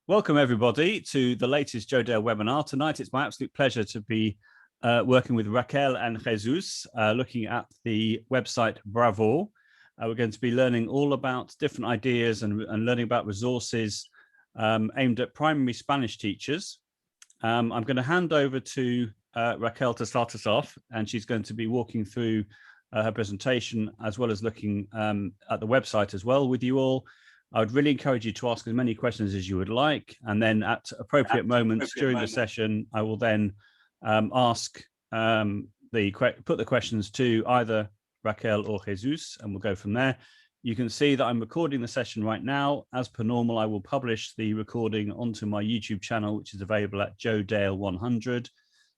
Welcome everybody to the latest Joe Dale webinar. Tonight it's my absolute pleasure to be working with Raquel and Jesus, looking at the website Bravo. We're going to be learning all about different ideas and learning about resources aimed at primary Spanish teachers. I'm going to hand over to Raquel to start us off, and she's going to be walking through her presentation as well as looking at the website as well with you all. I would really encourage you to ask as many questions as you would like, and then at appropriate moments during the session, I will then put the questions to either Raquel or Jesus, and we'll go from there. You can see that I'm recording the session right now. As per normal, I will publish the recording onto my YouTube channel, which is available at Joe Dale 100, so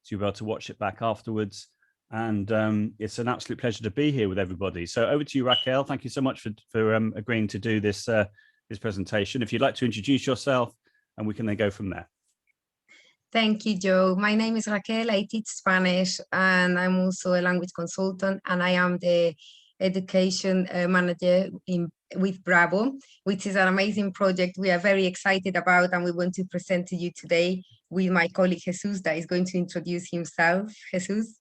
you'll be able to watch it back afterwards. And it's an absolute pleasure to be here with everybody. So over to you, Raquel. Thank you so much for agreeing to do this this presentation. If you'd like to introduce yourself, and we can then go from there. Thank you, Joe. My name is Raquel. I teach Spanish, and I'm also a language consultant, and I am the education manager with Bravo, which is an amazing project we are very excited about, and we want to present to you today with my colleague Jesus, that is going to introduce himself. Jesus.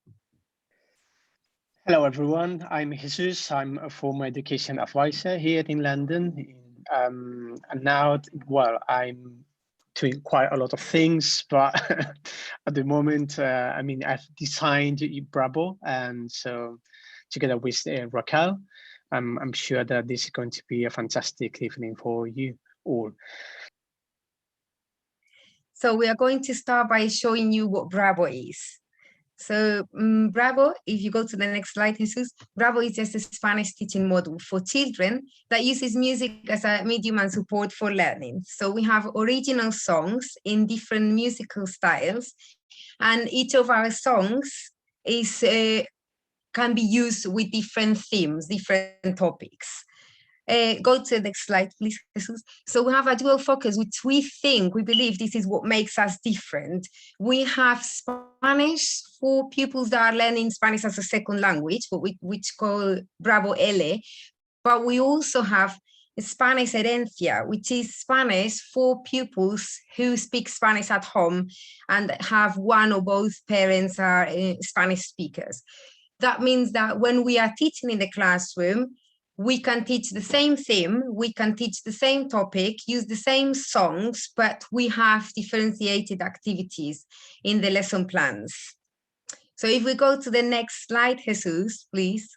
Hello, everyone. I'm Jesus. I'm a former education advisor here in London. And now, well, I'm doing quite a lot of things, but at the moment, I mean, I've designed Bravo. And so together with Raquel, I'm sure that this is going to be a fantastic evening for you all. So we are going to start by showing you what Bravo is. So Bravo, if you go to the next slide, Jesus, Bravo is just a Spanish teaching model for children that uses music as a medium and support for learning. So we have original songs in different musical styles, and each of our songs is can be used with different themes, different topics. Go to the next slide, please, Jesus. So we have a dual focus, which we believe this is what makes us different. We have Spanish for pupils that are learning Spanish as a second language, which call Bravo ELE, but we also have Spanish Herencia, which is Spanish for pupils who speak Spanish at home and have one or both parents are Spanish speakers. That means that when we are teaching in the classroom, we can teach the same theme, we can teach the same topic, use the same songs, but we have differentiated activities in the lesson plans. So if we go to the next slide, Jesus, please.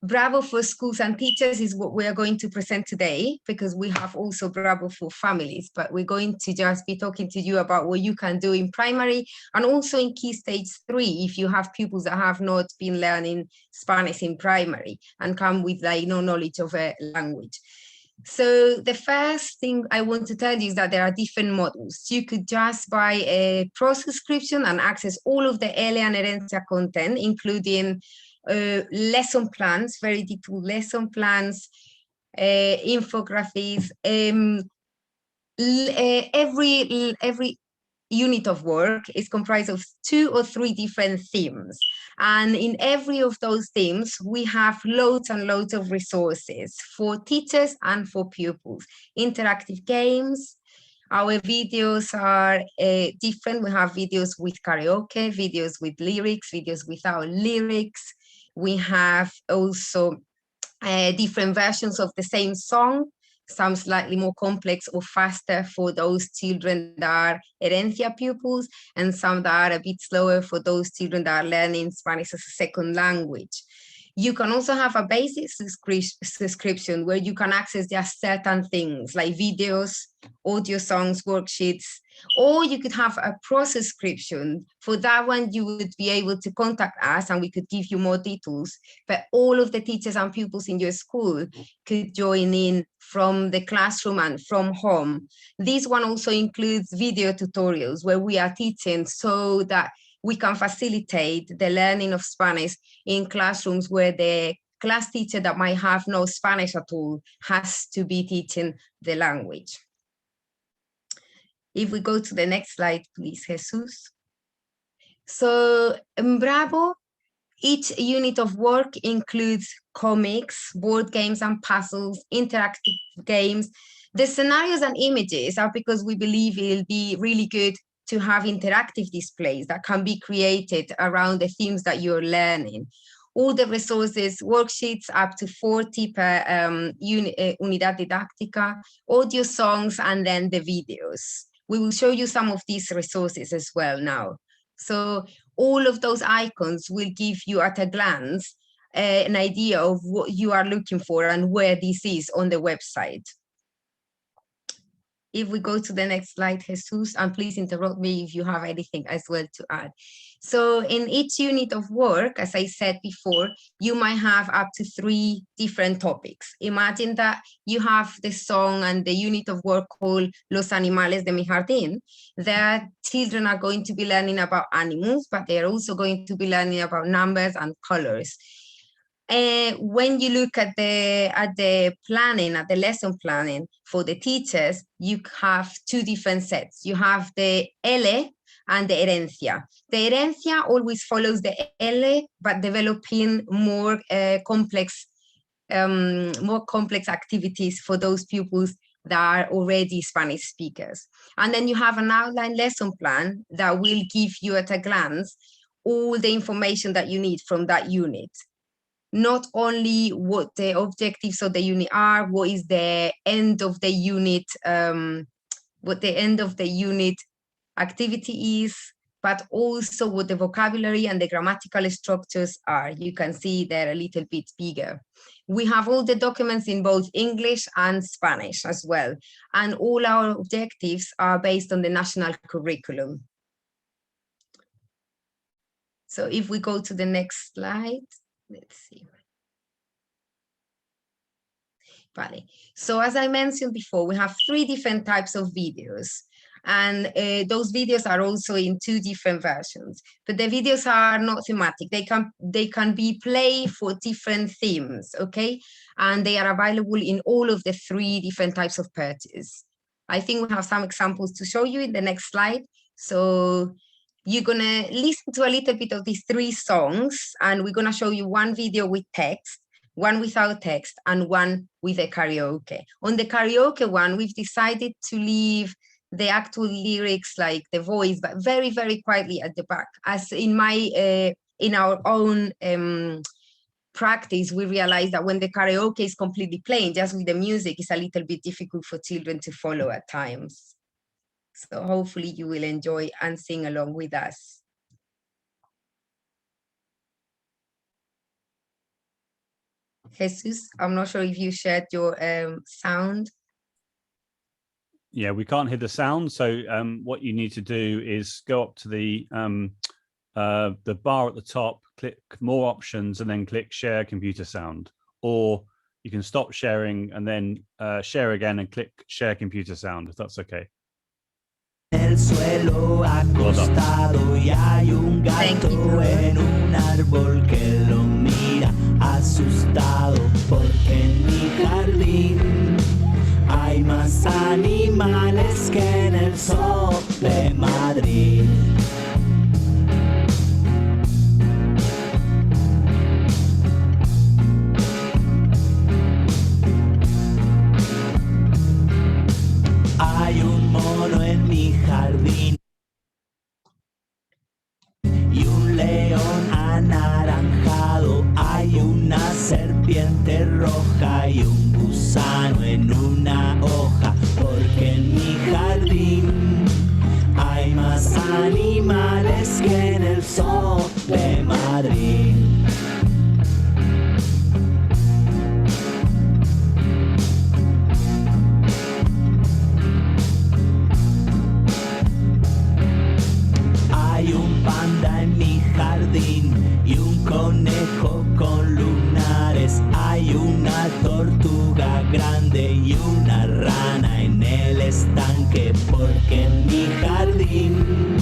Bravo for schools and teachers is what we are going to present today, because we have also Bravo for families, but we're going to just be talking to you about what you can do in primary and also in Key Stage 3 if you have pupils that have not been learning Spanish in primary and come with no knowledge of a language. So the first thing I want to tell you is that there are different models. You could just buy a pro subscription and access all of the ELE and HERENCIA content, including lesson plans, very detailed lesson plans, infographics. Every unit of work is comprised of 2 or 3 different themes. And in every of those themes, we have loads and loads of resources for teachers and for pupils. Interactive games. Our videos are different. We have videos with karaoke, videos with lyrics, videos without lyrics. We have also different versions of the same song, some slightly more complex or faster for those children that are Herencia pupils, and some that are a bit slower for those children that are learning Spanish as a second language. You can also have a basic subscription where you can access just certain things like videos, audio songs, worksheets, or you could have a pro subscription. For that one, you would be able to contact us and we could give you more details, but all of the teachers and pupils in your school could join in from the classroom and from home. This one also includes video tutorials where we are teaching so that we can facilitate the learning of Spanish in classrooms where the class teacher that might have no Spanish at all has to be teaching the language. If we go to the next slide, please, Jesus. So Bravo Each unit of work includes comics, board games and puzzles, interactive games. The scenarios and images are because we believe it'll be really good to have interactive displays that can be created around the themes that you're learning. All the resources, worksheets up to 40 per unidad didáctica, audio songs, and then the videos. We will show you some of these resources as well now. So all of those icons will give you at a glance an idea of what you are looking for and where this is on the website. If we go to the next slide, Jesus, and please interrupt me if you have anything as well to add. So in each unit of work, as I said before, you might have up to 3 different topics. Imagine that you have the song and the unit of work called Los Animales de mi Jardín. There, children are going to be learning about animals, but they're also going to be learning about numbers and colors. When you look at the planning, at the lesson planning for the teachers, you have 2 different sets. You have the ELE and the HERENCIA. The HERENCIA always follows the ELE, but developing more complex activities for those pupils that are already Spanish speakers. And then you have an outline lesson plan that will give you at a glance all the information that you need from that unit. Not only what the objectives of the unit are, what is the end of the unit, what the end of the unit activity is, but also what the vocabulary and the grammatical structures are. You can see they're a little bit bigger. We have all the documents in both English and Spanish as well. And all our objectives are based on the national curriculum. So if we go to the next slide, let's see. Vale. So as I mentioned before, we have 3 different types of videos. And those videos are also in 2 different versions. But the videos are not thematic. They can be played for different themes, okay? And they are available in all of the 3 different types of purchase. I think we have some examples to show you in the next slide. So you're gonna listen to a little bit of these 3 songs, and we're gonna show you 1 video with text, 1 without text, and 1 with a karaoke. On the karaoke one, we've decided to leave the actual lyrics, like the voice, but very, very quietly at the back. As in our own practice, we realized that when the karaoke is completely plain, just with the music, it's a little bit difficult for children to follow at times. So hopefully you will enjoy and sing along with us. Jesus, I'm not sure if you shared your sound. Yeah, we can't hear the sound. So what you need to do is go up to the bar at the top, click more options, and then click share computer sound. Or you can stop sharing and then share again and click share computer sound, if that's okay. El suelo acostado y hay un gato en un árbol que lo mira asustado porque en mi jardín hay más animales que en el zoo de Madrid. Hay un mono en mi jardín y un león anaranjado. Hay una serpiente roja y un gusano en una hoja, porque en mi jardín hay más animales que en el zoo de Madrid. Hay un panda en mi jardín y un conejo con lunares. Hay una tortuga grande y una rana en el estanque, porque en mi jardín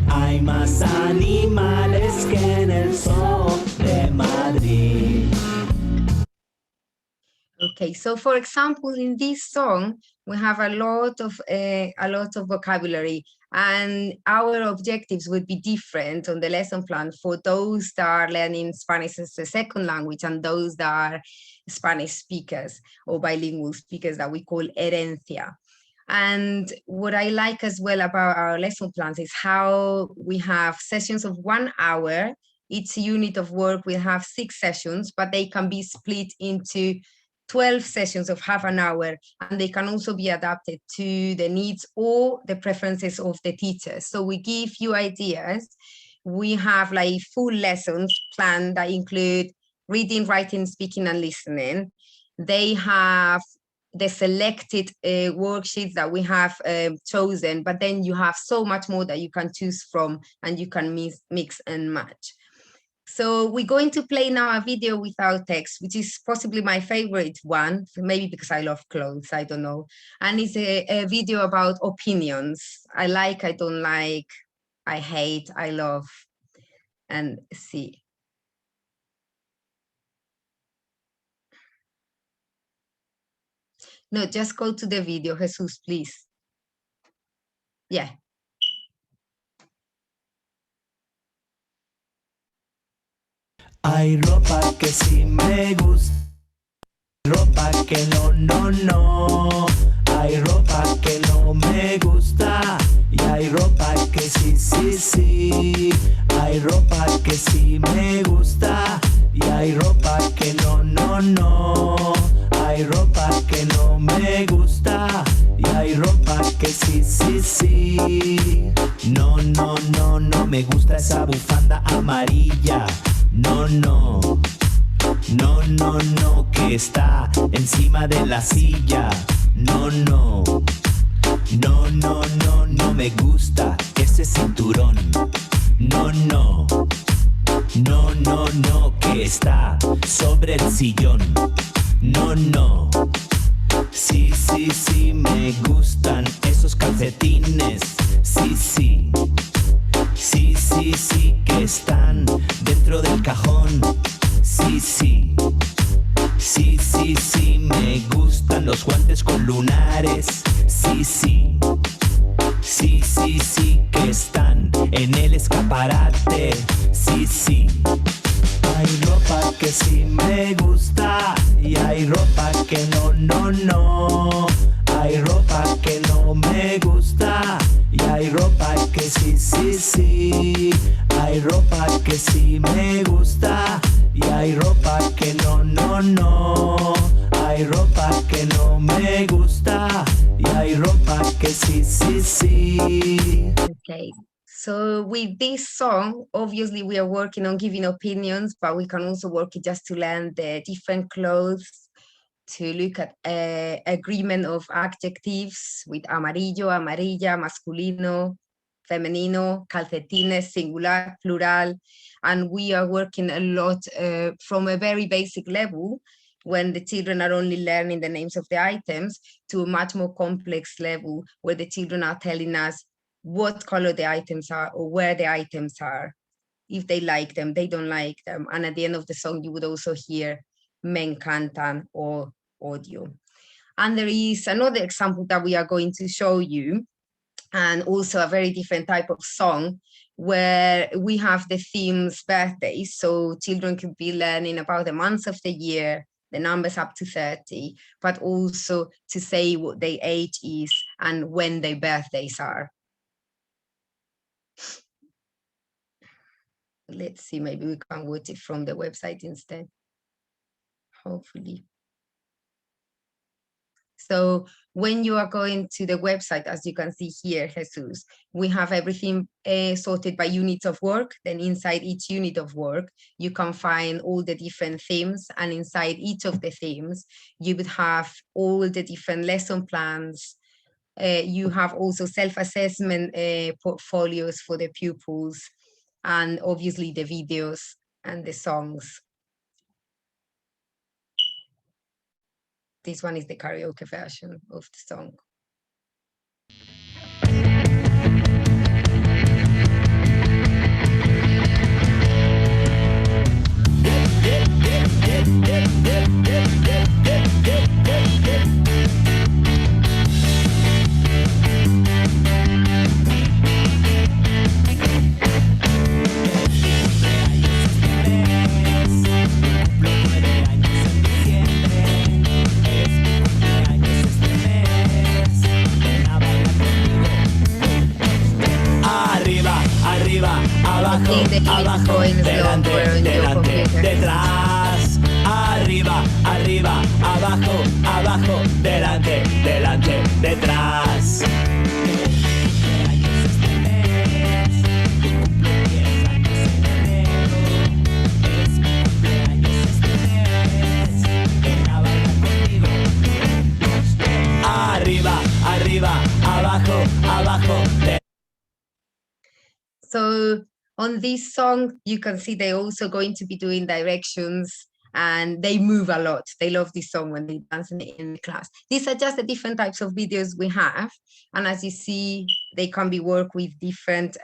hay más animales que en el zoo de Madrid. Okay, so for example, in this song, we have a lot of vocabulary, and our objectives would be different on the lesson plan for those that are learning Spanish as a second language and those that are Spanish speakers or bilingual speakers that we call herencia. And what I like as well about our lesson plans is how we have sessions of 1 hour. Each unit of work will have 6 sessions, but they can be split into 12 sessions of half an hour, and they can also be adapted to the needs or the preferences of the teachers. So we give you ideas. We have like full lessons planned that include reading, writing, speaking, and listening. They have the selected worksheets that we have chosen, but then you have so much more that you can choose from, and you can mix and match. So we're going to play now a video without text, which is possibly my favorite one, maybe because I love clothes, I don't know. And it's a video about opinions. I like, I don't like, I hate, I love, and see. No, just go to the video, Jesus, please. Yeah. Hay ropa que sí me gusta, ropa que no, no, no. Hay ropa que no me gusta y hay ropa que sí, sí, sí. Hay ropa que sí me gusta y hay ropa que no, no, no. Hay ropa que no me gusta y hay ropa que sí, sí, sí. No, no, no, no me gusta esa bufanda amarilla. No, no, no, no, no, que está encima de la silla. No, no, no, no, no, no me gusta ese cinturón. No, no, no, no, no, que está sobre el sillón. No, no, sí, sí, sí, me gustan esos calcetines. Sí, sí. Sí, sí, sí, que están dentro del cajón. Sí, sí. Sí, sí, sí, me gustan los guantes con lunares. Sí, sí. Sí, sí, sí, que están en el escaparate. Sí, sí. Hay ropa que sí me gusta y hay ropa que no, no, no. Hay ropa que no me gusta y hay ropa que sí, sí, sí. Hay ropa que sí me gusta y hay ropa que no, no, no. Hay ropa que no me gusta y hay ropa que sí, sí, sí. Okay. So with this song, obviously we are working on giving opinions, but we can also work it just to learn the different clothes, to look at agreement of adjectives with amarillo, amarilla, masculino, femenino, calcetines, singular, plural. And we are working a lot from a very basic level, when the children are only learning the names of the items, to a much more complex level where the children are telling us what color the items are or where the items are, if they like them, they don't like them. And at the end of the song, you would also hear me encantan or audio. And there is another example that we are going to show you, and also a very different type of song where we have the themes birthdays. So children could be learning about the months of the year, the numbers up to 30, but also to say what their age is and when their birthdays are. Let's see, maybe we can watch it from the website instead, hopefully. So when you are going to the website, as you can see here, Jesus, we have everything sorted by units of work. Then inside each unit of work, you can find all the different themes. And inside each of the themes, you would have all the different lesson plans. You have also self-assessment portfolios for the pupils, and obviously the videos and the songs. This one is the karaoke version of the song. Abajo, delante, detrás, arriba, arriba, abajo, abajo, delante, detrás. Arriba, arriba, abajo, abajo. So on this song, you can see they're also going to be doing directions and they move a lot. They love this song when they dance in the class. These are just the different types of videos we have. And as you see, they can be worked with different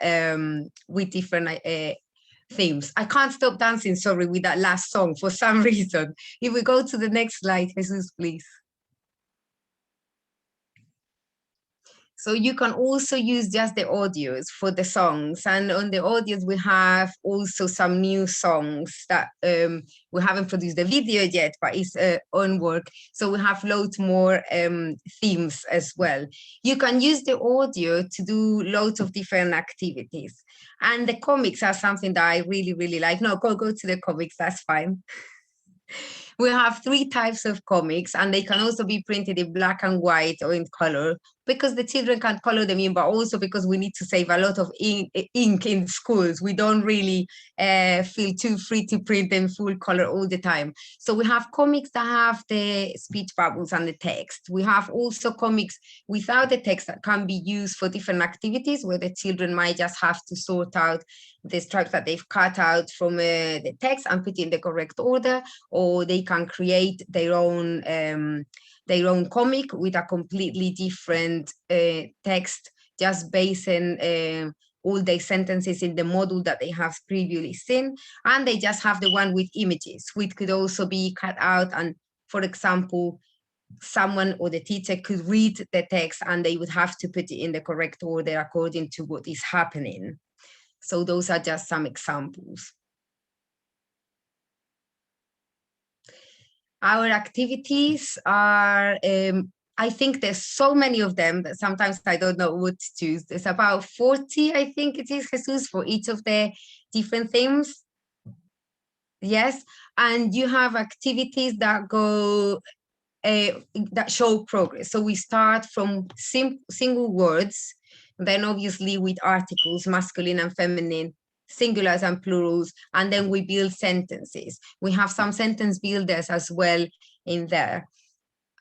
themes. I can't stop dancing, sorry, with that last song for some reason. If we go to the next slide, Jesus, please. So you can also use just the audios for the songs. And on the audios, we have also some new songs that we haven't produced the video yet, but it's on work. So we have loads more themes as well. You can use the audio to do loads of different activities. And the comics are something that I really, really like. No, go to the comics, that's fine. We have 3 types of comics, and they can also be printed in black and white or in color, because the children can color them in, but also because we need to save a lot of ink in schools. We don't really feel too free to print them full color all the time. So we have comics that have the speech bubbles and the text. We have also comics without the text that can be used for different activities, where the children might just have to sort out the stripes that they've cut out from the text and put in the correct order, or they can create their own comic with a completely different text, just based on all the sentences in the module that they have previously seen. And they just have the one with images, which could also be cut out. And for example, someone or the teacher could read the text and they would have to put it in the correct order according to what is happening. So those are just some examples. Our activities are, I think there's so many of them that sometimes I don't know what to choose. There's about 40, I think it is, Jesus, for each of the different themes. Yes, and you have activities that go, that show progress. So we start from single words, then obviously with articles, masculine and feminine, singulars and plurals, and then we build sentences. We have some sentence builders as well in there.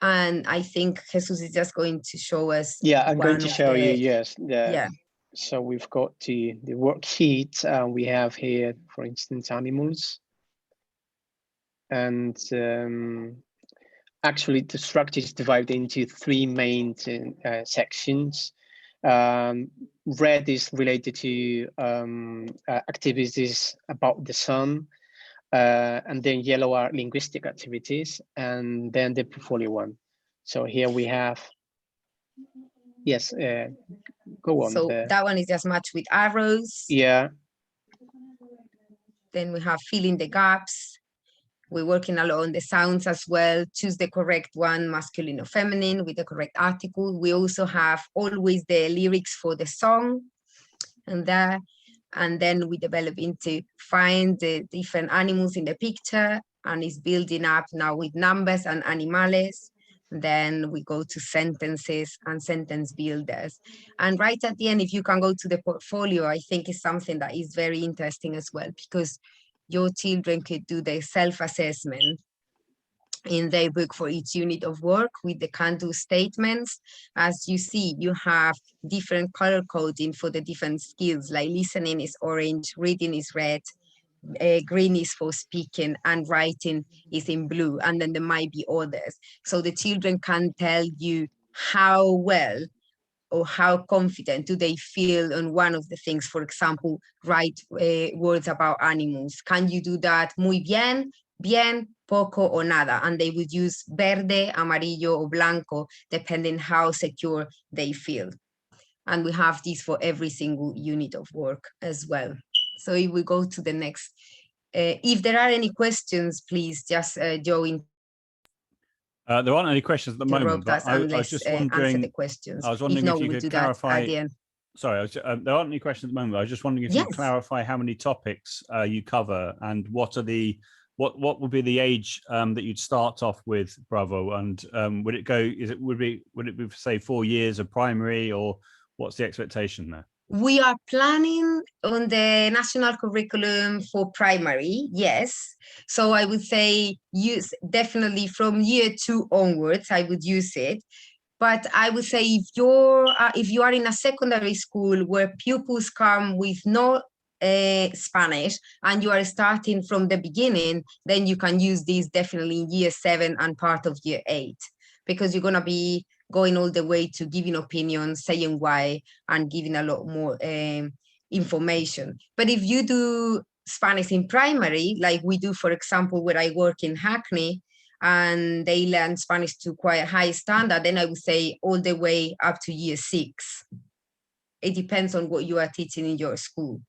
And I think Jesus is just going to show us. Yeah, I'm going to show you, yes. Yeah. So we've got the worksheet. We have here, for instance, animals. And actually the structure is divided into 3 main sections. Red is related to activities about the sun, and then yellow are linguistic activities, and then the portfolio one. So here we have, yes, go on. So that one is just matched with arrows. Yeah. Then we have fill in the gaps. We're working a lot on the sounds as well. Choose the correct one, masculine or feminine, with the correct article. We also have always the lyrics for the song and there. And then we develop into find the different animals in the picture, and it's building up now with numbers and animales. Then we go to sentences and sentence builders. And right at the end, if you can go to the portfolio, I think is something that is very interesting as well, because your children could do their self-assessment in their book for each unit of work with the can-do statements. As you see, you have different color coding for the different skills, like listening is orange, reading is red, green is for speaking, and writing is in blue, and then there might be others. So the children can tell you how well or how confident do they feel on one of the things. For example, write words about animals. Can you do that muy bien, bien, poco, or nada, and they would use verde, amarillo, or blanco, depending how secure they feel. And we have these for every single unit of work as well. So if we go to the next, if there are any questions, please just join. There aren't any questions at the moment, but I was just wondering. Answer the questions. I was wondering if you could clarify. At the end. Sorry, there aren't any questions at the moment. I was just wondering if you could clarify how many topics you cover and what are the what would be the age that you'd start off with Bravo, and would it go? Would it be say 4 years of primary, or what's the expectation there? We are planning on the national curriculum for primary, yes. So I would say use definitely from year 2 onwards, I would use it. But I would say if you are in a secondary school where pupils come with no Spanish and you are starting from the beginning, then you can use this definitely in year 7 and part of year 8, because you're going to be going all the way to giving opinions, saying why, and giving a lot more information. But if you do Spanish in primary, like we do, for example, where I work in Hackney, and they learn Spanish to quite a high standard, then I would say all the way up to year 6. It depends on what you are teaching in your school.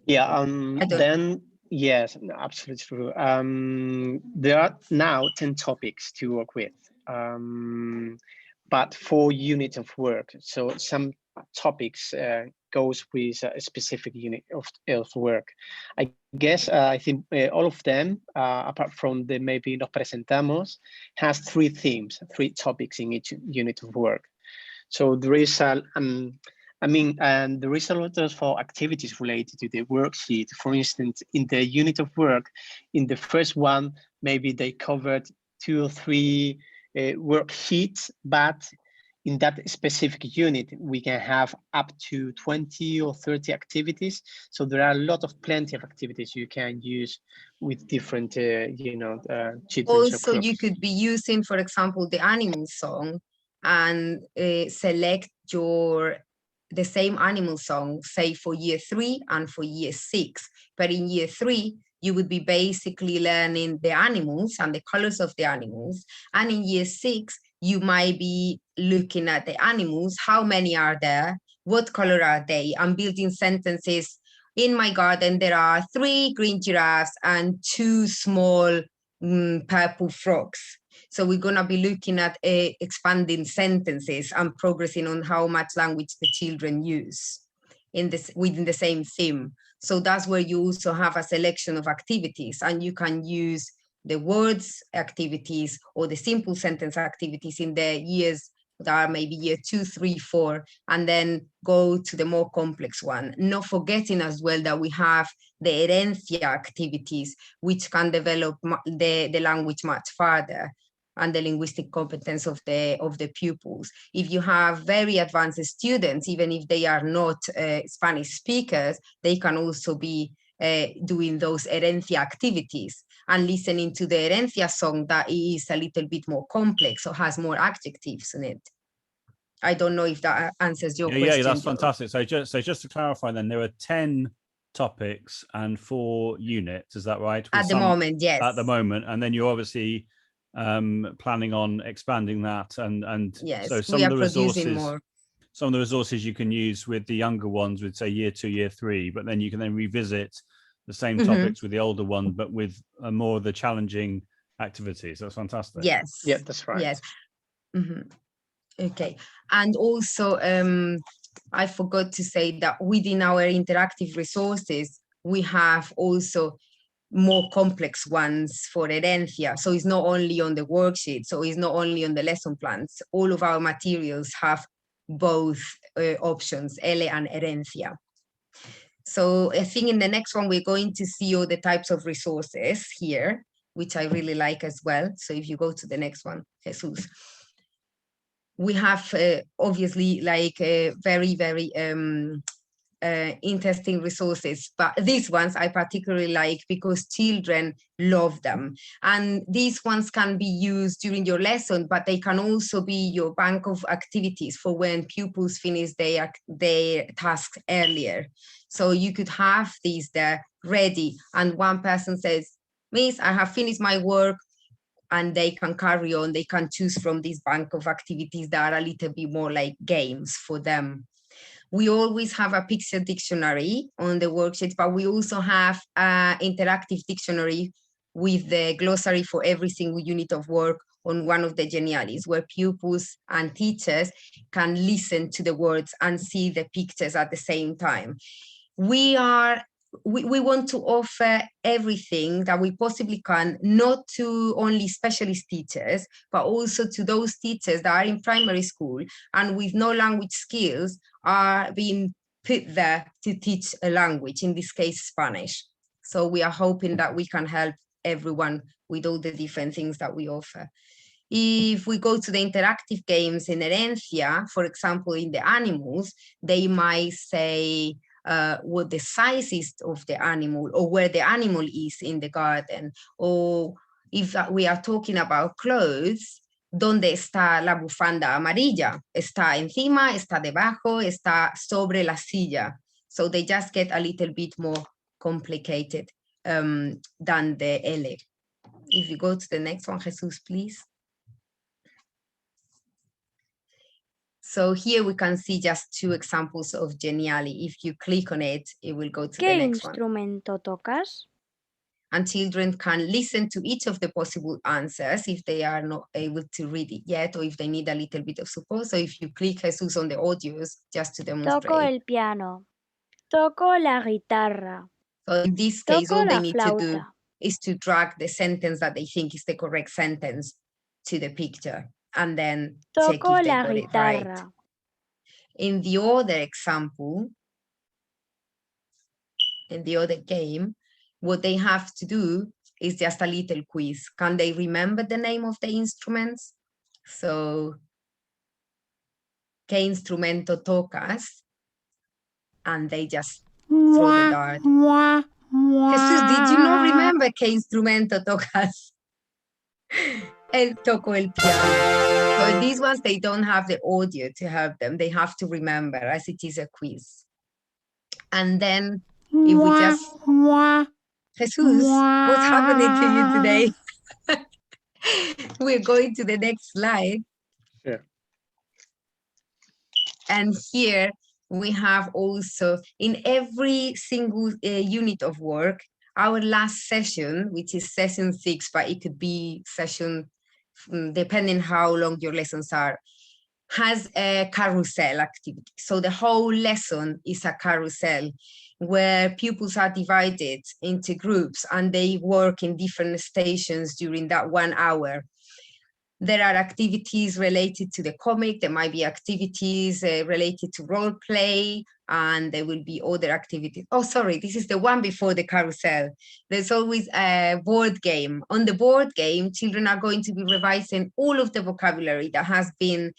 Yeah, then, yes, absolutely true. There are now 10 topics to work with, but 4 units of work. So some topics goes with a specific unit of work. I guess I think all of them, apart from the maybe Nos Presentamos, has 3 themes, 3 topics in each unit of work. So there is there is a lot of activities related to the worksheet. For instance, in the unit of work, in the first one, maybe they covered 2 or 3 worksheets, but in that specific unit, we can have up to 20 or 30 activities. So there are plenty of activities you can use with different, children. Also, you could be using, for example, the animal song and select the same animal song, say for year 3 and for year 6. But in year 3, you would be basically learning the animals and the colors of the animals. And in year 6, you might be looking at the animals, how many are there, what color are they, and building sentences. In my garden, there are 3 green giraffes and 2 small purple frogs. So we're going to be looking at expanding sentences and progressing on how much language the children use within the same theme. So that's where you also have a selection of activities, and you can use the words activities or the simple sentence activities in the years that are maybe year 2, 3, 4, and then go to the more complex one. Not forgetting as well that we have the herencia activities, which can develop the language much further, and the linguistic competence of the pupils. If you have very advanced students, even if they are not Spanish speakers, they can also be doing those herencia activities and listening to the herencia song that is a little bit more complex or has more adjectives in it. I don't know if that answers your question. Yeah, that's fantastic. So just to clarify then, there are 10 topics and 4 units, is that right? At the moment, yes. At the moment, and then you're obviously planning on expanding that, and yes, so some of the resources you can use with the younger ones with say year 2, year 3, but then you can then revisit the same topics with the older one, but with more of the challenging activities. That's fantastic. Yes. Yeah, that's right. Yes. Okay. And also, I forgot to say that within our interactive resources, we have also more complex ones for herencia. So it's not only on the worksheet, so it's not only on the lesson plans. All of our materials have both options, ELE and HERENCIA. So I think in the next one, we're going to see all the types of resources here, which I really like as well. So if you go to the next one, Jesus. We have obviously like very, very interesting resources, but these ones I particularly like because children love them. And these ones can be used during your lesson, but they can also be your bank of activities for when pupils finish their tasks earlier. So you could have these there ready, and one person says, Miss, I have finished my work, and they can carry on. They can choose from this bank of activities that are a little bit more like games for them. We always have a picture dictionary on the worksheet, but we also have an interactive dictionary with the glossary for every single unit of work on one of the Genialis, where pupils and teachers can listen to the words and see the pictures at the same time. We want to offer everything that we possibly can, not to only specialist teachers, but also to those teachers that are in primary school and with no language skills are being put there to teach a language, in this case, Spanish. So we are hoping that we can help everyone with all the different things that we offer. If we go to the interactive games in Herencia, for example, in the animals, they might say, what the size is of the animal, or where the animal is in the garden, or if we are talking about clothes, ¿dónde está la bufanda amarilla? ¿Está encima? ¿Está debajo? ¿Está sobre la silla? So they just get a little bit more complicated than the ELE. If you go to the next one, Jesus, please. So here we can see just 2 examples of Geniali. If you click on it, it will go to the next one. ¿Qué instrumento tocas? And children can listen to each of the possible answers if they are not able to read it yet, or if they need a little bit of support. So if you click, Jesus, on the audios, just to demonstrate. Toco el piano. Toco la guitarra. So in this case, Toco all they la need to do flauta. is to drag the sentence that they think is the correct sentence to the picture, and then check Toco if they la got it right. guitarra. In the other example, in the other game, what they have to do is just a little quiz. Can they remember the name of the instruments? So, ¿qué instrumento tocas? And they just throw the dart. Jesus, did you not remember qué instrumento tocas? Él tocó el piano. So these ones, they don't have the audio to help them. They have to remember, as it is a quiz. And then if we just... Jesus, what's happening to you today? We're going to the next slide. Sure. And here we have also, in every single unit of work, our last session, which is session 6, but it could be session, depending how long your lessons are, has a carousel activity. So the whole lesson is a carousel where pupils are divided into groups and they work in different stations during that 1 hour. There are activities related to the comic, there might be activities related to role play, and there will be other activities. Oh, sorry, this is the one before the carousel. There's always a board game. On the board game, children are going to be revising all of the vocabulary that has been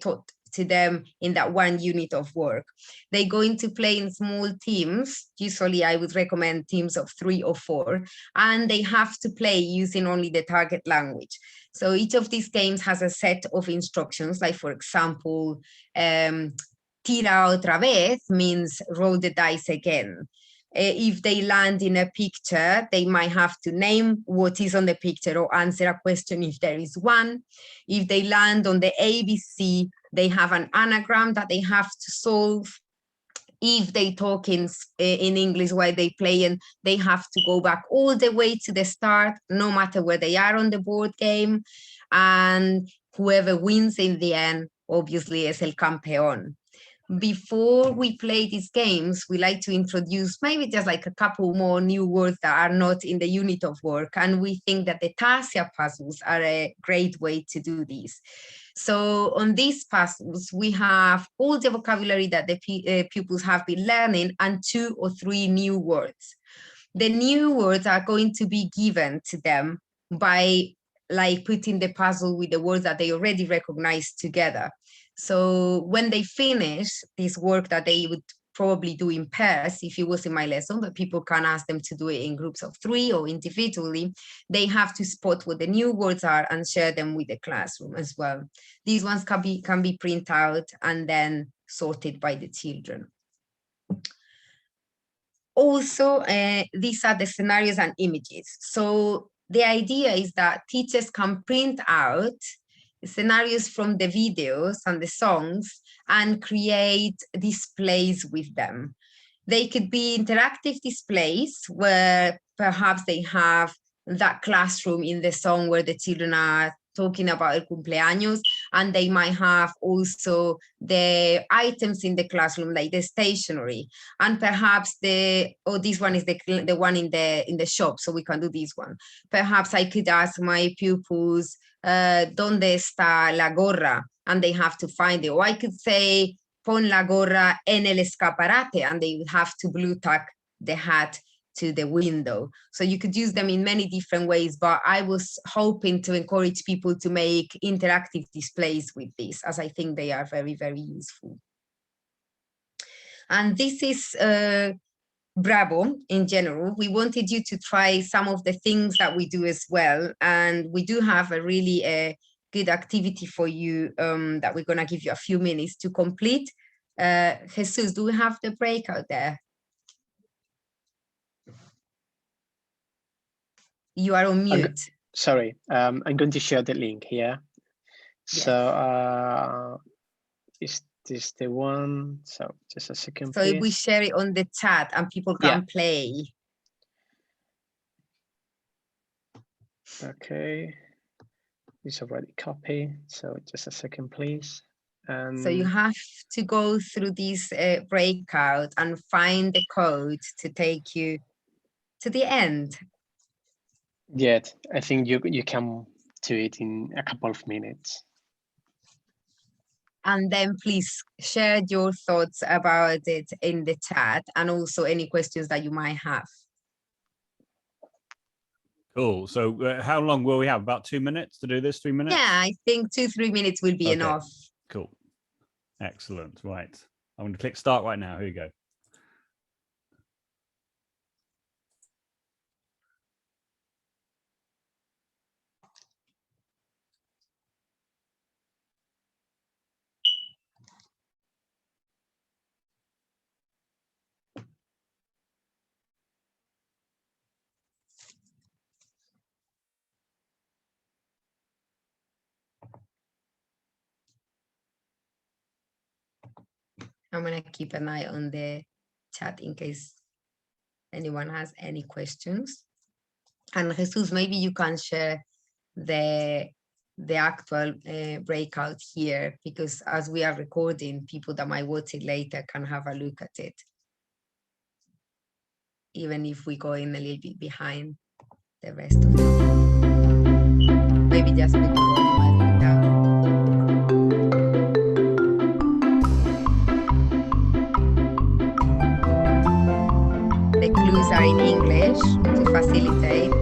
taught to them in that 1 unit of work. They're going to play in small teams. Usually I would recommend teams of 3 or 4, and they have to play using only the target language. So each of these games has a set of instructions, like for example, tira otra vez means roll the dice again. If they land in a picture, they might have to name what is on the picture or answer a question if there is one. If they land on the ABC, they have an anagram that they have to solve. If they talk in English while they play, and they have to go back all the way to the start, no matter where they are on the board game. And whoever wins in the end, obviously, is el campeón. Before we play these games, we like to introduce maybe just like a couple more new words that are not in the unit of work. And we think that the Tasia puzzles are a great way to do this. So on these puzzles, we have all the vocabulary that the pupils have been learning and 2 or 3 new words. The new words are going to be given to them by like putting the puzzle with the words that they already recognize together. So when they finish this work that they would probably do in pairs if it was in my lesson, but people can ask them to do it in groups of 3 or individually, they have to spot what the new words are and share them with the classroom as well. These ones can be printed out and then sorted by the children. Also, these are the scenarios and images. So the idea is that teachers can print out scenarios from the videos and the songs and create displays with them. They could be interactive displays where perhaps they have that classroom in the song where the children are talking about el cumpleaños, and they might have also the items in the classroom, like the stationery, and perhaps this one is the one in the shop, so we can do this one. Perhaps I could ask my pupils, ¿dónde está la gorra? And they have to find it. Or I could say, pon la gorra en el escaparate, and they would have to blue tack the hat to the window. So you could use them in many different ways, but I was hoping to encourage people to make interactive displays with this, as I think they are very, very useful. And this is Bravo in general. We wanted you to try some of the things that we do as well. And we do have a really good activity for you that we're gonna give you a few minutes to complete. Jesus, do we have the breakout there? You are on mute. Sorry, I'm going to share the link here. Yes. So is this the one? So just a second, so please. If we share it on the chat and people can play. Okay, it's already copied. So just a second, please. So you have to go through this breakout and find the code to take you to the end. Yeah, I think you can do it in a couple of minutes. And then please share your thoughts about it in the chat, and also any questions that you might have. Cool. So how long will we have? About 2 minutes to do this? 3 minutes? Yeah, I think 2-3 minutes will be enough. Cool. Excellent. Right. I'm going to click start right now. Here you go. I'm going to keep an eye on the chat in case anyone has any questions. And Jesus, maybe you can share the actual breakout here, because as we are recording, people that might watch it later can have a look at it, even if we go in a little bit behind the rest of it. Maybe just put the volume down. The clues are in English to facilitate.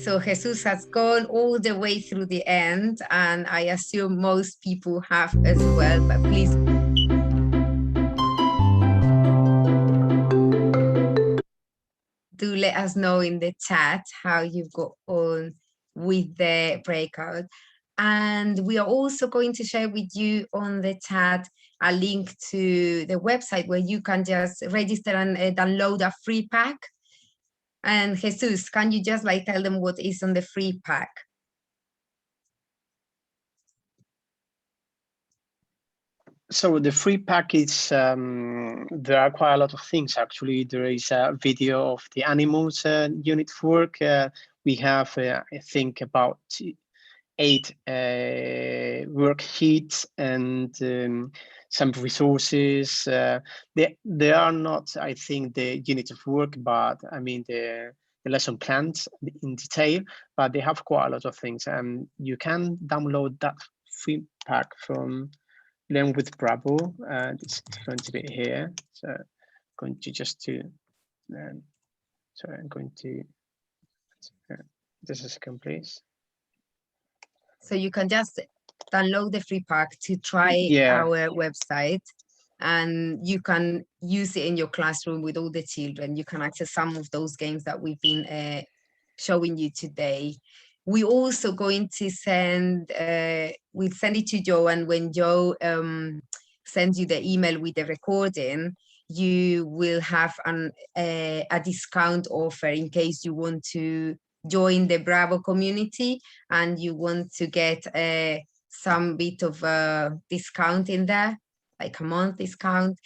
So Jesus has gone all the way through the end, and I assume most people have as well, but please. Do let us know in the chat how you've got on with the breakout. And we are also going to share with you on the chat a link to the website where you can just register and download a free pack. And Jesus, can you just like tell them what is on the free pack? So the free package, there are quite a lot of things actually. There is a video of the animals unit work. We have, I think, about 8 worksheets and some resources. They are not, I think, the unit of work, but I mean the lesson plans in detail, but they have quite a lot of things. And you can download that free pack from Learn with Bravo. It's going to be here. So I'm going to just to, sorry, I'm going to, just a second, please. So you can just download the free pack to try our website, and you can use it in your classroom with all the children. You can access some of those games that we've been showing you today. We're also going to send, we'll send it to Joe, and when Joe sends you the email with the recording, you will have a discount offer in case you want to join the Bravo community and you want to get some bit of a discount in there, like a month discount.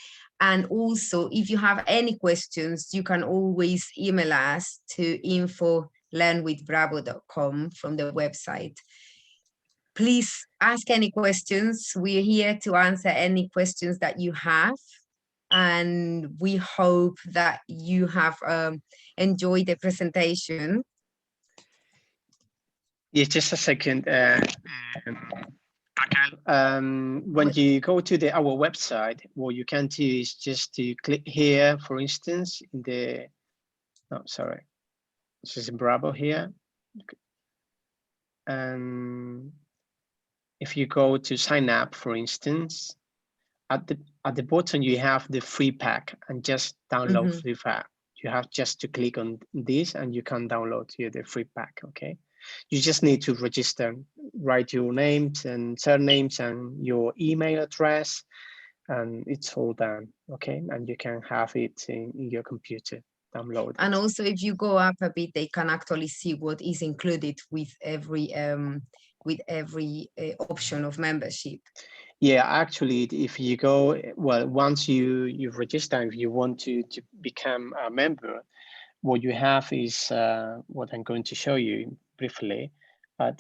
And also, if you have any questions, you can always email us to info@learnwithbravo.com from the website. Please ask any questions. We're here to answer any questions that you have. And we hope that you have enjoyed the presentation. Yeah, just a second. When you go to our website, what you can do is just to click here, for instance, in the, oh, sorry, this is in Bravo here. If you go to sign up, for instance, at the bottom, you have the free pack and just download free pack. You have just to click on this and you can download here the free pack, okay? You just need to register, write your names and surnames and your email address, and it's all done, okay? And you can have it in your computer, download. And also, if you go up a bit, they can actually see what is included with every option of membership. Yeah, actually, if you go, well, once you register, if you want to become a member, what you have is what I'm going to show you briefly.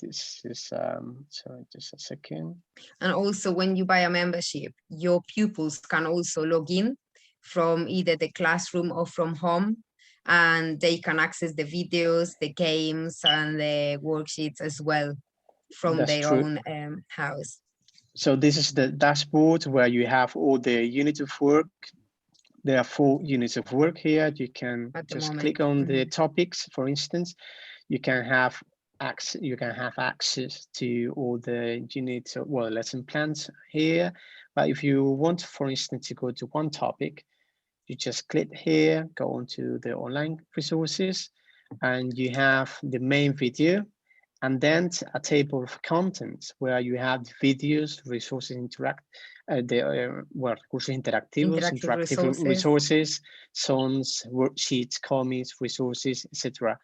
This is, sorry, just a second. And also, when you buy a membership, your pupils can also log in from either the classroom or from home, and they can access the videos, the games, and the worksheets as well from their own house. So this is the dashboard where you have all the units of work. There are 4 units of work here. You can just click on the topics, for instance. You can have access to all the units, well, lesson plans here. But if you want, for instance, to go to one topic, you just click here, go on to the online resources, and you have the main video, and then a table of contents where you have videos, resources, recursos interactive resources, songs, worksheets, comics, resources, etc.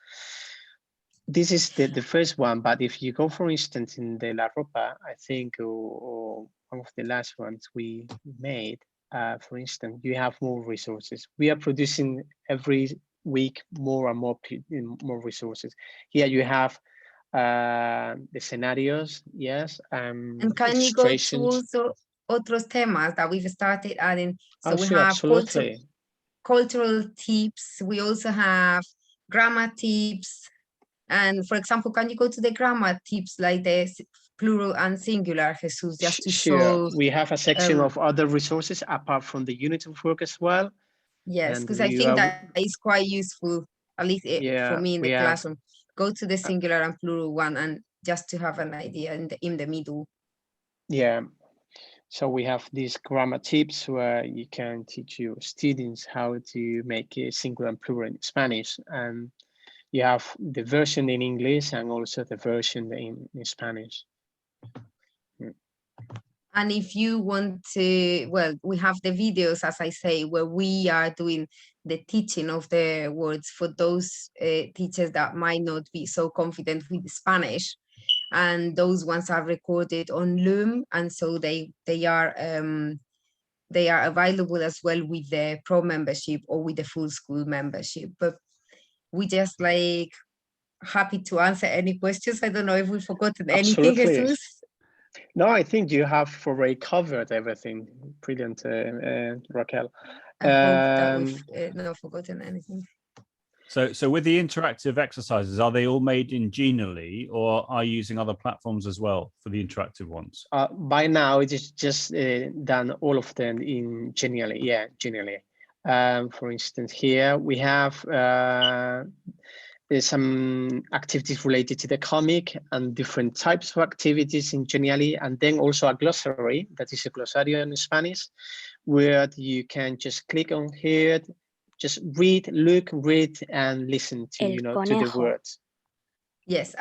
This is the first one, but if you go, for instance, in the La Ropa, I think, or one of the last ones we made, for instance, you have more resources. We are producing every week more and more resources. Here you have the scenarios, yes. And can you go to also otros temas that we've started adding? So we have cultural tips. We also have grammar tips. And for example, can you go to the grammar tips, like the plural and singular, Jesus, just to show? We have a section of other resources apart from the unit of work as well. Yes, because I think that is quite useful, at least for me in the classroom. go to the singular and plural one, and just to have an idea in the middle. Yeah. So we have these grammar tips where you can teach your students how to make a singular and plural in Spanish. And you have the version in English and also the version in Spanish. And if you want to, well, we have the videos, as I say, where we are doing the teaching of the words for those teachers that might not be so confident with Spanish. And those ones are recorded on Loom, and so they are available as well with the pro membership or with the full school membership. But we just like happy to answer any questions. I don't know if we've forgotten anything, Jesus. No, I think you have already covered everything. Brilliant, Raquel. I hope that we've not forgotten anything. So with the interactive exercises, are they all made in Genially, or are you using other platforms as well for the interactive ones? By now, it is just done all of them in Genially. Yeah, Genially. For instance, here we have there's some activities related to the comic and different types of activities in Genially, and then also a glossary, that is a glossario in Spanish, where you can just click on here, just read, and listen to, to the words. Yes.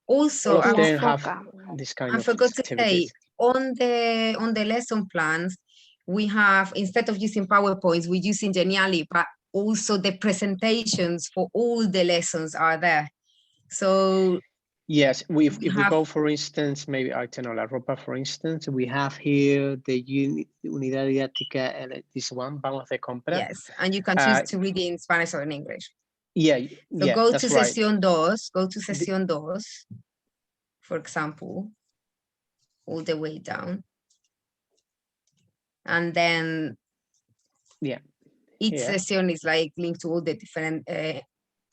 Also, all of them have this kind of forgot to activities. say, on the lesson plans, we have, instead of using PowerPoints, we're using Genially, but also the presentations for all the lessons are there. So yes, if we go, for instance, maybe I don't know, La Ropa, for instance, we have here the unidad didáctica, this one, Vamos de Compra. Yes, and you can choose to read it in Spanish or in English. Yeah, so go to sesión 2, go to sesión 2, for example, all the way down. And then each session is like linked to all the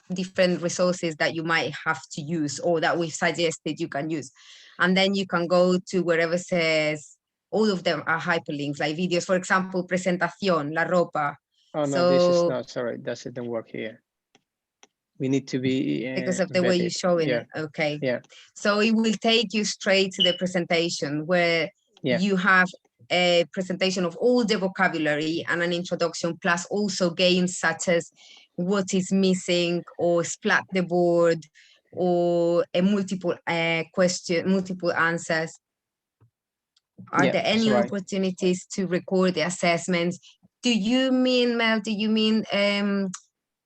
different resources that you might have to use or that we've suggested you can use. And then you can go to wherever says, all of them are hyperlinks, like videos, for example, presentación, La Ropa. Oh, no, this is not, sorry, that didn't work here. We need to be because of the way you're showing it. Okay. Yeah. So it will take you straight to the presentation where you have a presentation of all the vocabulary and an introduction, plus also games such as what is missing or splat the board or a multiple question, multiple answers. Are there any opportunities to record the assessments? Do you mean, Mel,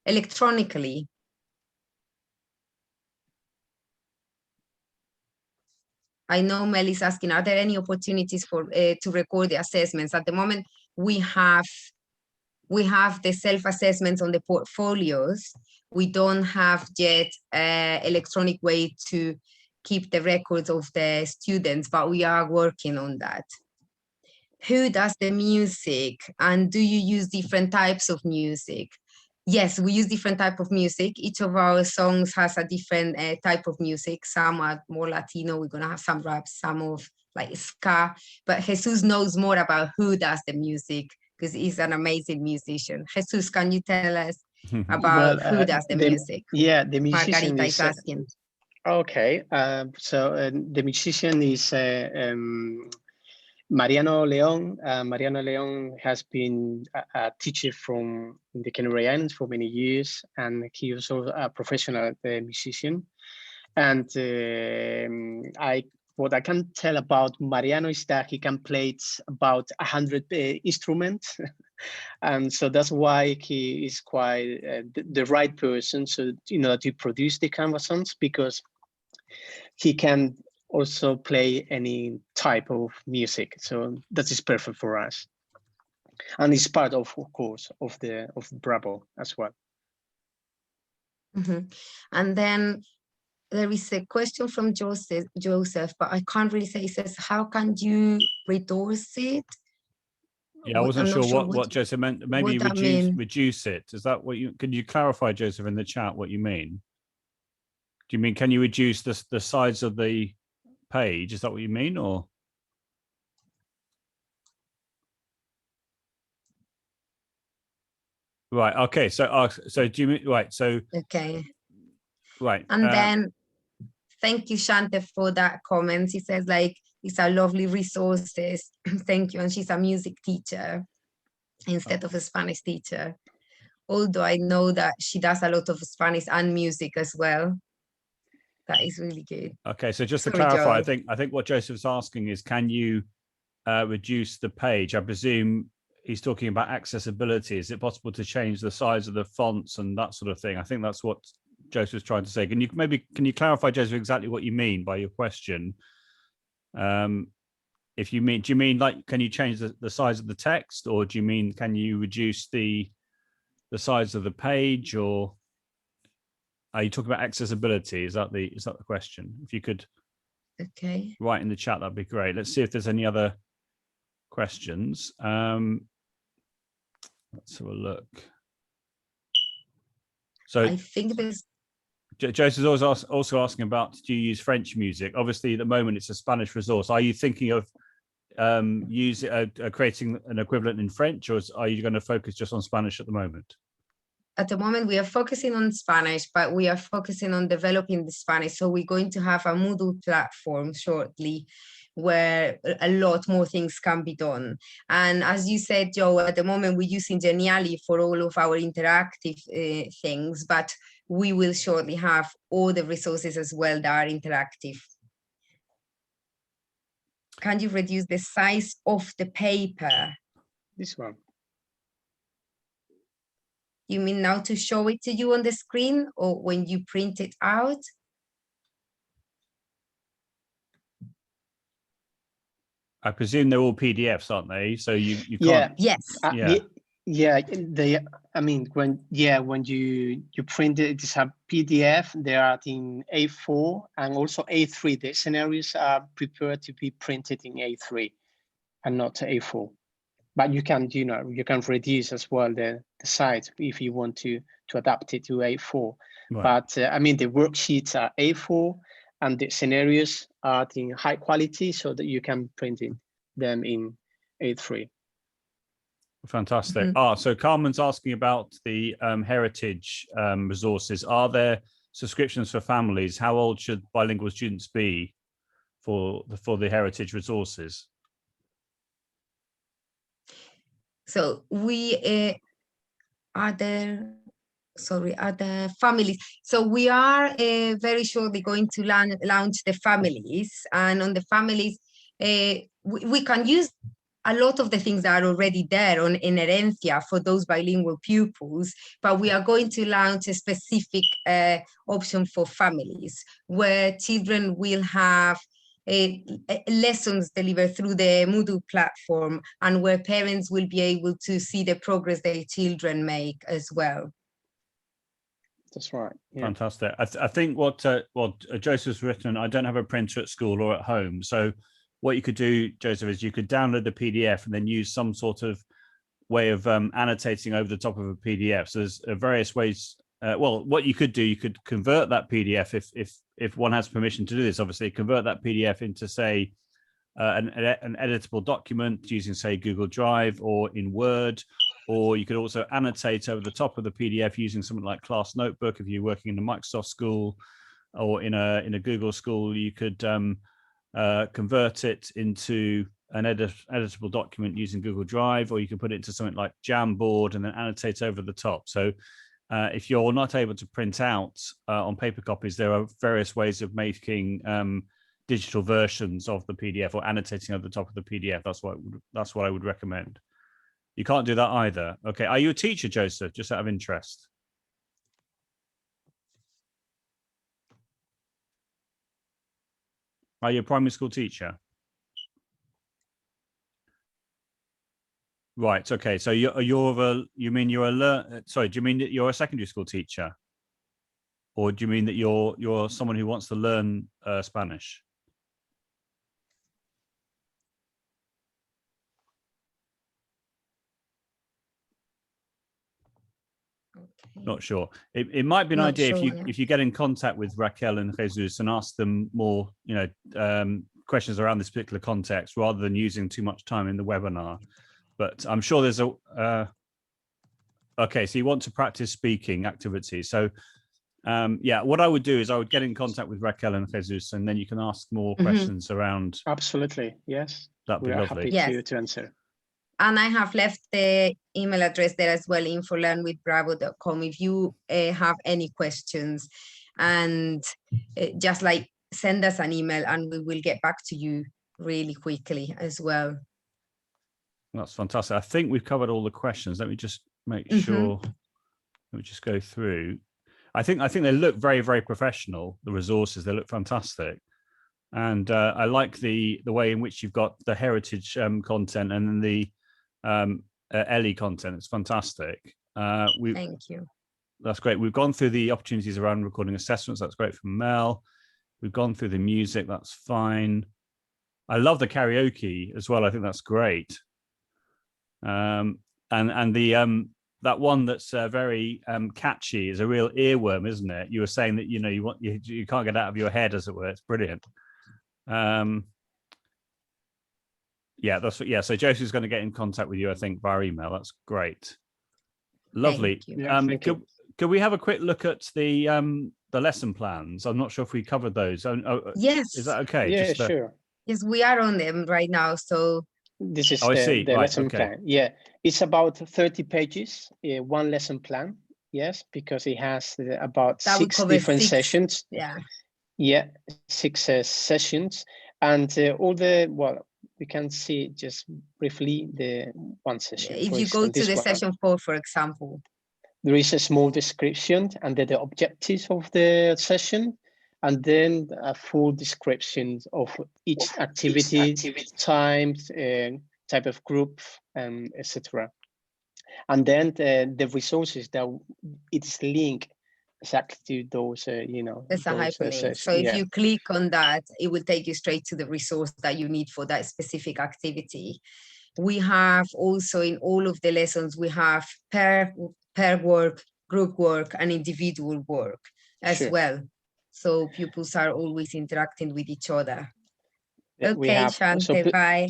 electronically? I know Mel is asking, are there any opportunities for to record the assessments? At the moment, we have the self-assessments on the portfolios. We don't have yet an electronic way to keep the records of the students, but we are working on that. Who does the music, and do you use different types of music? Yes, we use different type of music. Each of our songs has a different type of music. Some are more Latino. We're going to have some rap, some of like ska. But Jesus knows more about who does the music because he's an amazing musician. Jesus, can you tell us about who does the music? Yeah, the musician Margarita is asking. Okay, so the musician is Mariano Leon. Mariano Leon has been a teacher from the Canary Islands for many years, and he was also a professional musician. And what I can tell about Mariano is that he can play about 100 instruments. And so that's why he is quite the right person, so to produce the kind of songs, because he can also play any type of music, so that is perfect for us, and it's part of course of Bravo as well. And then there is a question from Joseph, but I can't really say. It says, how can you reduce it? Yeah, I wasn't sure what Joseph meant. Maybe reduce it. Is that what you? Can you clarify, Joseph, in the chat what you mean? Do you mean can you reduce the size of the page? Is that what you mean, or? Right. Okay. So do you mean right? So okay. Right. And then thank you, Shante, for that comment. She says like, these are lovely resources. Thank you. And she's a music teacher instead of a Spanish teacher. Although I know that she does a lot of Spanish and music as well. That is really good. Okay, so just to Sorry, clarify, Joe. I think what Joseph's asking is, can you reduce the page? I presume he's talking about accessibility. Is it possible to change the size of the fonts and that sort of thing? I think that's what Joseph's trying to say. Can you clarify, Joseph, exactly what you mean by your question? If you mean, do you mean like, can you change the size of the text, or do you mean, can you reduce the size of the page, or are you talking about accessibility? Is that the question? If you could write in the chat, that'd be great. Let's see if there's any other questions. Let's have a look. So I think there's Joseph's always also asking about, do you use French music? Obviously, at the moment, it's a Spanish resource. Are you thinking of creating an equivalent in French, or are you going to focus just on Spanish at the moment? At the moment, we are focusing on Spanish, but we are focusing on developing the Spanish. So we're going to have a Moodle platform shortly where a lot more things can be done. And as you said, Joe, at the moment, we're using Geniali for all of our interactive things, but we will shortly have all the resources as well that are interactive. Can you reduce the size of the paper? This one. You mean now to show it to you on the screen, or when you print it out? I presume they're all PDFs, aren't they? So you can't. Yes. I mean, when you print it, it's a PDF. They are in A4 and also A3. The scenarios are prepared to be printed in A3 and not A4. But you can reduce as well the size if you want to adapt it to A4. Right. But I mean, the worksheets are A4 and the scenarios are in high quality so that you can print them in A3. Fantastic. So Carmen's asking about the heritage resources. Are there subscriptions for families? How old should bilingual students be for the heritage resources? So we are the families. So we are very shortly going to launch the families, and on the families, we can use a lot of the things that are already there on in Herencia for those bilingual pupils, but we are going to launch a specific option for families where children will have lessons delivered through the Moodle platform, and where parents will be able to see the progress their children make as well. That's right. Yeah. Fantastic. I think what Joseph's written, I don't have a printer at school or at home. So what you could do, Joseph, is you could download the PDF and then use some sort of way of annotating over the top of a PDF. So there's various ways. Well, what you could do, you could convert that PDF if one has permission to do this, obviously, convert that PDF into, say, an editable document using, say, Google Drive or in Word, or you could also annotate over the top of the PDF using something like Class Notebook. If you're working in a Microsoft school or in a Google school, you could convert it into an editable document using Google Drive, or you can put it into something like Jamboard and then annotate over the top. So if you're not able to print out on paper copies, there are various ways of making digital versions of the PDF or annotating over the top of the PDF. That's what I would recommend. You can't do that either. Okay. Are you a teacher, Joseph? Just out of interest. Are you a primary school teacher? Right. Okay. So do you mean that you're a secondary school teacher, or do you mean that you're someone who wants to learn Spanish? Okay. Not sure. It might be an idea if you get in contact with Raquel and Jesus and ask them more, questions around this particular context, rather than using too much time in the webinar. But I'm sure there's okay, so you want to practice speaking activities. So Yeah, what I would do is I would get in contact with Raquel and Jesus, and then you can ask more questions around. Absolutely, yes. That'd be We are lovely. happy to answer. And I have left the email address there as well, info.learnwithbravo.com, if you have any questions. And just like send us an email and we will get back to you really quickly as well. That's fantastic. I think we've covered all the questions. Let me just make sure. Let me just go through. I think they look very, very professional, the resources. They look fantastic. And I like the way in which you've got the heritage content and then the ELE content. It's fantastic. Thank you. That's great. We've gone through the opportunities around recording assessments. That's great from Mel. We've gone through the music. That's fine. I love the karaoke as well. I think that's great. And the that one that's very catchy is a real earworm, isn't it? You were saying that you can't get out of your head, as it were. It's brilliant. Yeah, so Josie's going to get in contact with you, I think, via email. That's great. Lovely. Thank you. Could we have a quick look at the lesson plans? I'm not sure if we covered those. Yes. Is that okay? Yeah, sure. Yes, we are on them right now. So this is the right, lesson plan. Yeah, it's about 30 pages, one lesson plan. Yes, because it has about six different sessions. Yeah, 6 sessions, and all we can see just briefly the one session. If you go to the session 4, for example, there is a small description and then the objectives of the session, and then a full description of each activity, times, type of group, etc. And then the resources that it's linked exactly to those, there's a hyperlink. So if you click on that, it will take you straight to the resource that you need for that specific activity. We have also in all of the lessons, we have pair work, group work, and individual work as well. So pupils are always interacting with each other. Okay, Shante, bye.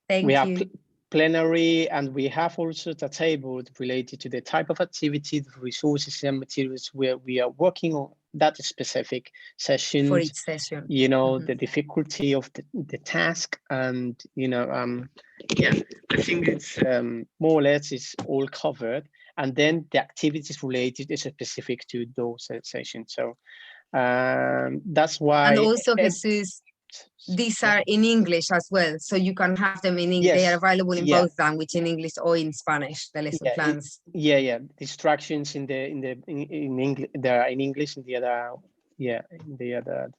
Thank you. Plenary, and we have also the table related to the type of activity, the resources and materials where we are working on that specific session. For each session. The difficulty of the task, and I think it's more or less is all covered. And then the activities related is specific to those sessions. So that's why. And also, Jesus, these are in English as well, so you can have them in English. Yes. They are available in both language, in English or in Spanish. The lesson plans. The instructions in English. They are in English, and the other.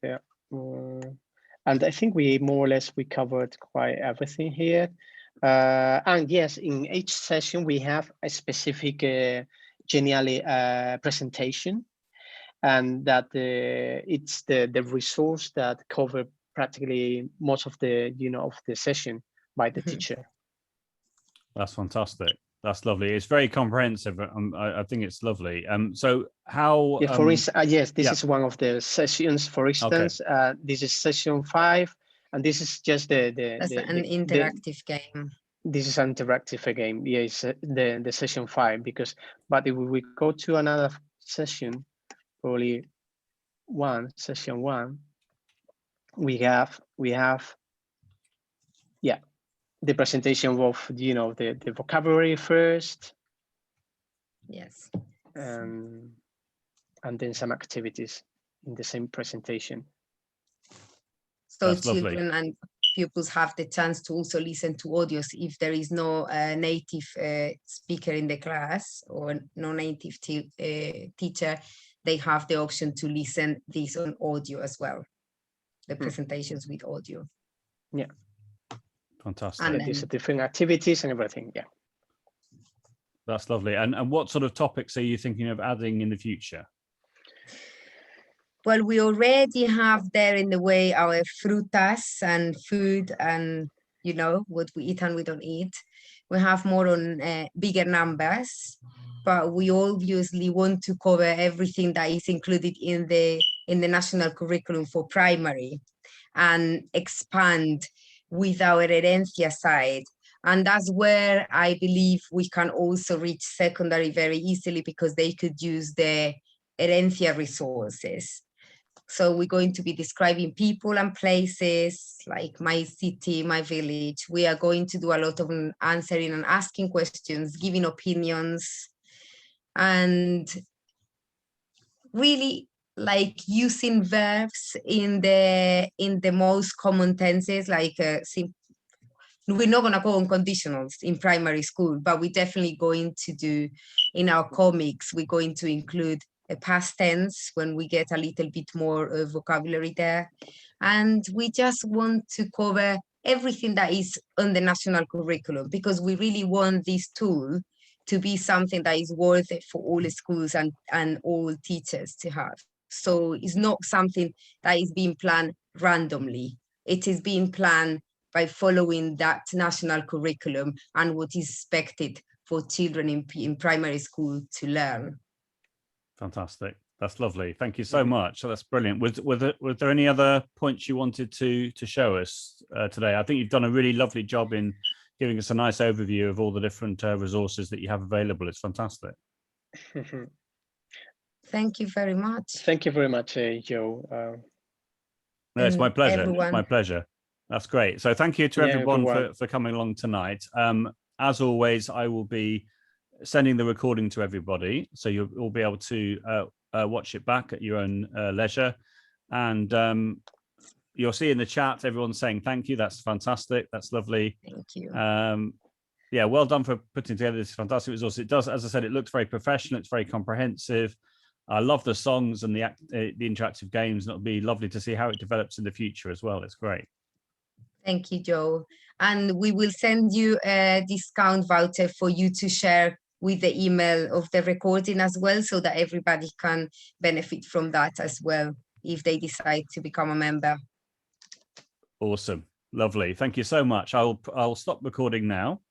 And I think we more or less we covered quite everything here. And yes, in each session we have a specific generally presentation, and that it's the resource that cover practically most of the of the session by the teacher. That's fantastic. That's lovely. It's very comprehensive. I think it's lovely. So how? For instance, yes, this is one of the sessions. For instance, this is session 5, and this is just an interactive game. This is an interactive game. Yes, the session 5 but if we go to another session, probably session 1. We have the presentation of the vocabulary first, yes, and then some activities in the same presentation. So that's children lovely. And pupils have the chance to also listen to audios if there is no native speaker in the class or no native teacher. They have the option to listen this on audio as well. The presentations with audio. Yeah. Fantastic. And these are different activities and everything. Yeah. That's lovely. And what sort of topics are you thinking of adding in the future? Well, we already have there in the way our frutas and food and, what we eat and we don't eat. We have more on bigger numbers, but we obviously want to cover everything that is included in the national curriculum for primary and expand with our herencia side. And that's where I believe we can also reach secondary very easily, because they could use the HERENCIA resources. So we're going to be describing people and places like my city, my village. We are going to do a lot of answering and asking questions, giving opinions, and really like using verbs in the most common tenses, like we're not going to go on conditionals in primary school, but we're definitely going to do in our comics, we're going to include a past tense when we get a little bit more vocabulary there. And we just want to cover everything that is on the national curriculum, because we really want this tool to be something that is worth it for all the schools and all teachers to have. So it's not something that is being planned randomly. It is being planned by following that national curriculum and what is expected for children in primary school to learn. Fantastic. That's lovely. Thank you so much. So that's brilliant. Was there any other points you wanted to show us today? I think you've done a really lovely job in giving us a nice overview of all the different resources that you have available. It's fantastic. Thank you very much. Thank you very much, Joe. No, it's my pleasure. Everyone. It's my pleasure. That's great. So thank you to everyone for coming along tonight. As always, I will be sending the recording to everybody, so you'll all be able to watch it back at your own leisure. And you'll see in the chat, everyone's saying thank you. That's fantastic. That's lovely. Thank you. Yeah, well done for putting together this fantastic resource. It does, as I said, it looks very professional. It's very comprehensive. I love the songs and the interactive games, and it'll be lovely to see how it develops in the future as well. It's great. Thank you, Joe. And we will send you a discount voucher for you to share with the email of the recording as well, so that everybody can benefit from that as well if they decide to become a member. Awesome. Lovely. Thank you so much. I'll stop recording now.